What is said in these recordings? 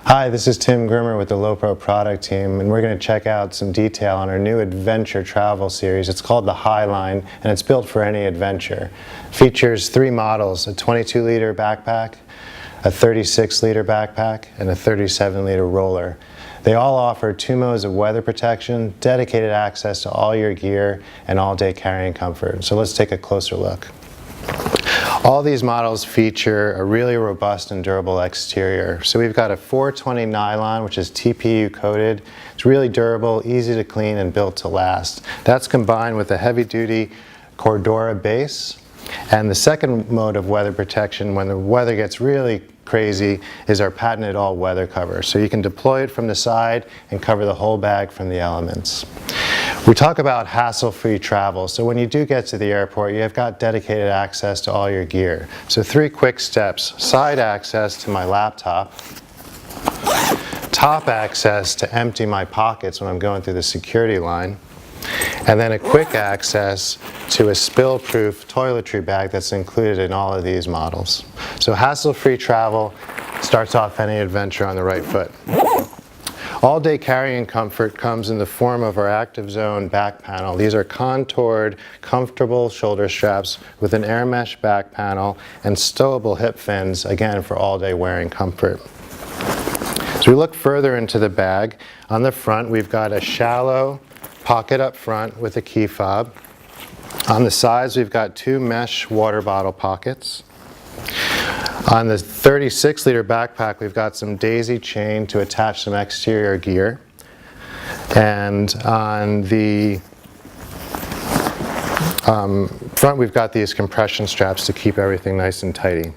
Hi, this is Tim Grimmer with the LoPro product team, and we're going to check out some detail on our new adventure travel series. It's called the HighLine, and it's built for any adventure. It features 3 models, a 22-liter backpack, a 36-liter backpack, and a 37-liter roller. They all offer 2 modes of weather protection, dedicated access to all your gear, and all-day carrying comfort. So let's take a closer look. All these models feature a really robust and durable exterior. So we've got a 420 nylon, which is TPU coated. It's really durable, easy to clean, and built to last. That's combined with a heavy-duty Cordura base. And the second mode of weather protection, when the weather gets really crazy, is our patented all-weather cover. So you can deploy it from the side and cover the whole bag from the elements. We talk about hassle-free travel, so when you do get to the airport, you've got dedicated access to all your gear. So 3 quick steps: side access to my laptop, top access to empty my pockets when I'm going through the security line, and then a quick access to a spill-proof toiletry bag that's included in all of these models. So hassle-free travel starts off any adventure on the right foot. All-day carrying comfort comes in the form of our Active Zone back panel. These are contoured, comfortable shoulder straps with an air mesh back panel and stowable hip fins, again for all-day wearing comfort. As we look further into the bag, on the front we've got a shallow pocket up front with a key fob. On the sides we've got 2 mesh water bottle pockets. On the 36-liter backpack, we've got some daisy chain to attach some exterior gear. And on the front, we've got these compression straps to keep everything nice and tidy.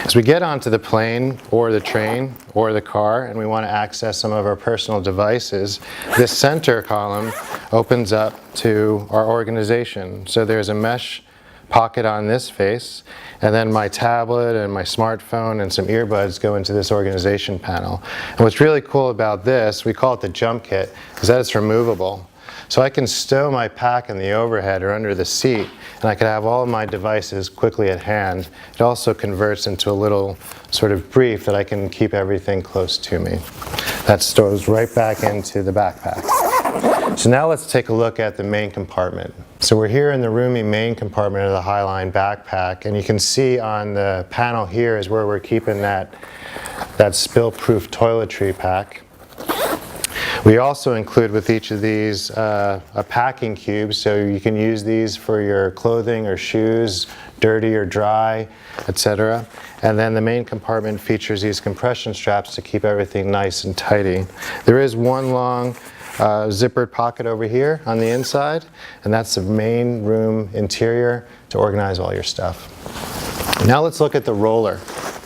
As we get onto the plane or the train or the car and we want to access some of our personal devices, this center column opens up to our organization. So there's a mesh pocket on this face, and then my tablet and my smartphone and some earbuds go into this organization panel. And what's really cool about this, we call it the jump kit, is that it's removable. So I can stow my pack in the overhead or under the seat, and I can have all of my devices quickly at hand. It also converts into a little sort of brief that I can keep everything close to me. That stows right back into the backpack. So now let's take a look at the main compartment. So we're here in the roomy main compartment of the HighLine backpack, and you can see on the panel here is where we're keeping that spill-proof toiletry pack. We also include with each of these a packing cube, so you can use these for your clothing or shoes, dirty or dry, etc. And then the main compartment features these compression straps to keep everything nice and tidy. There is one long zippered pocket over here on the inside, and that's the main room interior to organize all your stuff. Now let's look at the roller.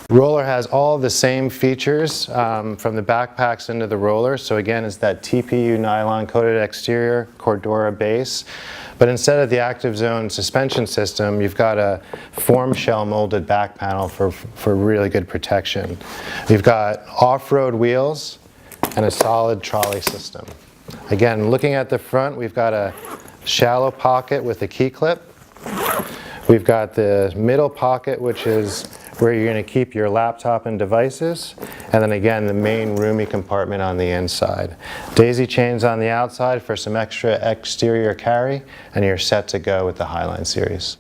The roller has all the same features from the backpacks into the roller. So again, it's that TPU nylon coated exterior, Cordura base. But instead of the Active Zone suspension system, you've got a form shell molded back panel for really good protection. You've got off-road wheels and a solid trolley system. Again, looking at the front, we've got a shallow pocket with a key clip. We've got the middle pocket, which is where you're going to keep your laptop and devices. And then again, the main roomy compartment on the inside. Daisy chains on the outside for some extra exterior carry, and you're set to go with the HighLine series.